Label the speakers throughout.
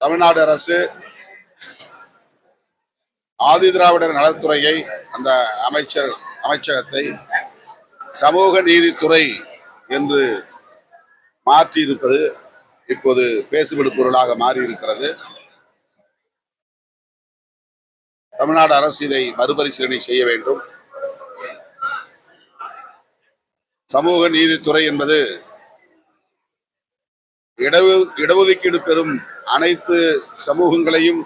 Speaker 1: தமிழ்நாடு அரசு ஆதிதிராவிடர் நலத்துறையை அந்த அமைச்சகத்தை சமூக நீதித்துறை என்று மாற்றி இருப்பது இப்போது பேசுபடு பொருளாக மாறி இருக்கிறது. தமிழ்நாடு அரசு இதை மறுபரிசீலனை செய்ய வேண்டும். சமூக நீதித்துறை என்பது இடஒதுக்கீடு பெறும் அனைத்து சமூகங்களையும்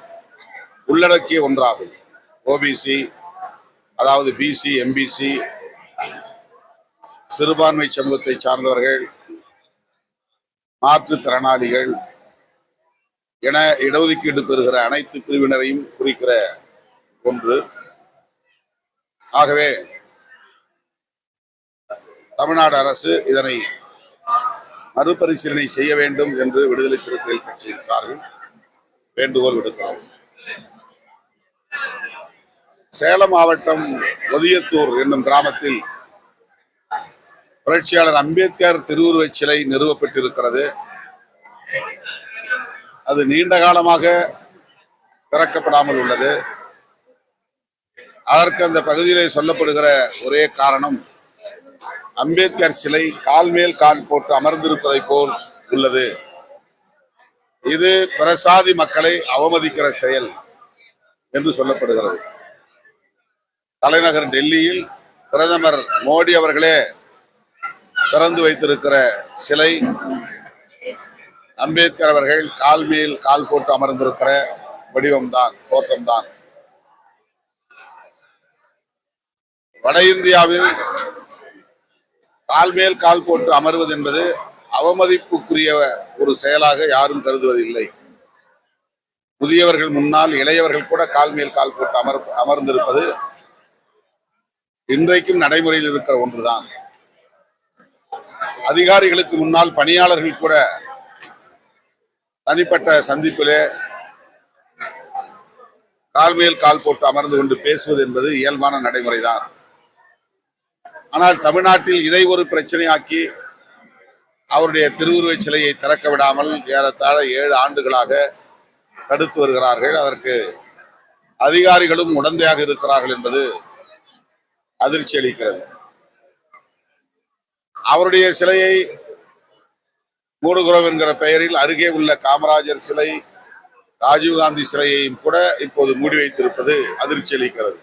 Speaker 1: உள்ளடக்கிய ஒன்றாகும். ஓபிசி, அதாவது பிசி, எம்பிசி, சிறுபான்மை சமூகத்தை சார்ந்தவர்கள், மாற்றுத்திறனாளிகள் என இடஒதுக்கீடு பெறுகிற அனைத்து பிரிவினரையும் குறிக்கிற ஒன்று. ஆகவே தமிழ்நாடு அரசு இதனை மறுபரிசீலனை செய்ய வேண்டும் என்று விடுதலை சிறுத்தைகள் கட்சியின் சார்பில் வேண்டுகோள் விடுக்கிறோம். சேலம் மாவட்டம் ஒதியத்தூர் என்னும் கிராமத்தில் புரட்சியாளர் அம்பேத்கர் திருவுருவச் சிலை நிறுவப்பட்டிருக்கிறது. அது நீண்ட காலமாக திறக்கப்படாமல் உள்ளது. அதற்கு அந்த பகுதியிலே சொல்லப்படுகிற ஒரே காரணம், அம்பேத்கர் சிலை கால் மேல் கால் போட்டு அமர்ந்திருப்பதை போல் உள்ளது. இது பிரசாதி மக்களை அவமதிக்கிற செயல் என்று சொல்லப்படுகிறது. தலைநகர் டெல்லியில் பிரதமர் மோடி அவர்களே திறந்து வைத்திருக்கிற சிலை அம்பேத்கர் அவர்கள் கால் மேல் கால் போட்டு அமர்ந்திருக்கிற வடிவம்தான், தோற்றம்தான். வட இந்தியாவில் கால் மேல் கால் போட்டு அமர்வது என்பது அவமதிப்புக்குரிய ஒரு செயலாக யாரும் கருதுவதில்லை. முதியவர்கள் முன்னால் இளையவர்கள் கூட கால் மேல் கால் போட்டு அமர்ந்திருப்பது இன்றைக்கும் நடைமுறையில் இருக்கிற ஒன்றுதான். அதிகாரிகளுக்கு முன்னால் பணியாளர்கள் கூட தனிப்பட்ட சந்திப்பிலே கால் மேல் கால் போட்டு அமர்ந்து கொண்டு பேசுவது என்பது இயல்பான நடைமுறைதான். ஆனால் தமிழ்நாட்டில் இதை ஒரு பிரச்சனையாக்கி அவருடைய திருவுருவச் சிலையை திறக்க விடாமல் ஏறத்தாழ 7 ஆண்டுகளாக தடுத்து வருகிறார்கள். அதற்கு அதிகாரிகளும் உடந்தையாக இருக்கிறார்கள் என்பது அதிர்ச்சி அளிக்கிறது. அவருடைய சிலையை மூடுகிறோம் என்கிற பெயரில் அருகே உள்ள காமராஜர் சிலை, ராஜீவ்காந்தி சிலையையும் கூட இப்போது மூடி வைத்திருப்பது அதிர்ச்சி அளிக்கிறது.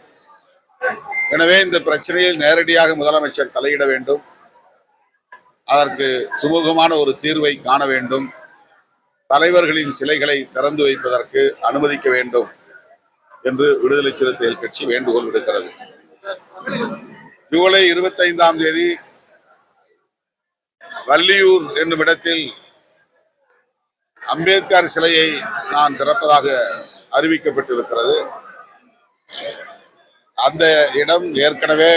Speaker 1: எனவே இந்த பிரச்சனையில் நேரடியாக முதலமைச்சர் தலையிட வேண்டும். அதற்கு சுமூகமான ஒரு தீர்வை காண வேண்டும். தலைவர்களின் சிலைகளை திறந்து வைப்பதற்கு அனுமதிக்க வேண்டும் என்று விடுதலை சிறுத்தைகள் கட்சி வேண்டுகோள் விடுக்கிறது. ஜூலை 25ஆம் தேதி வள்ளியூர் என்னும் இடத்தில் அம்பேத்கர் சிலையை நான் திறப்பதாக அறிவிக்கப்பட்டிருக்கிறது. அந்த இடம் ஏற்கனவே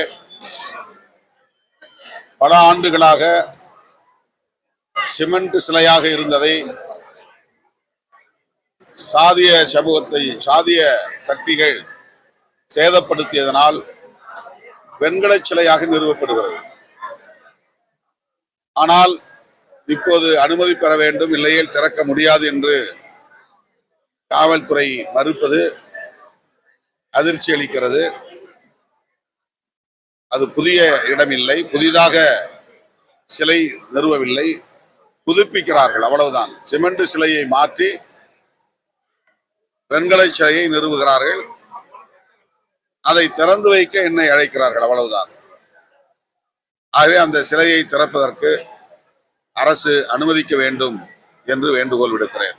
Speaker 1: பல ஆண்டுகளாக சிமெண்ட் சிலையாக இருந்ததை சாதிய சக்திகள் சேதப்படுத்தியதனால் வெண்கல சிலையாக நிறுவப்படுகிறது. ஆனால் இப்போது அனுமதி பெற வேண்டும், இல்லையில் திறக்க முடியாது என்று காவல்துறை மறுப்பது அதிர்ச்சி அளிக்கிறது. அது புதிய இடம் இல்லை, புதிதாக சிலை நிறுவவில்லை, புதுப்பிக்கிறார்கள், அவ்வளவுதான். சிமெண்ட் சிலையை மாற்றி வெண்கல சிலையை நிறுவுகிறார்கள். அதை திறந்து வைக்க என்னை அழைக்கிறார்கள், அவ்வளவுதான். ஆகவே அந்த சிலையை திறப்பதற்கு அரசு அனுமதிக்க வேண்டும் என்று வேண்டுகோள் விடுக்கிறேன்.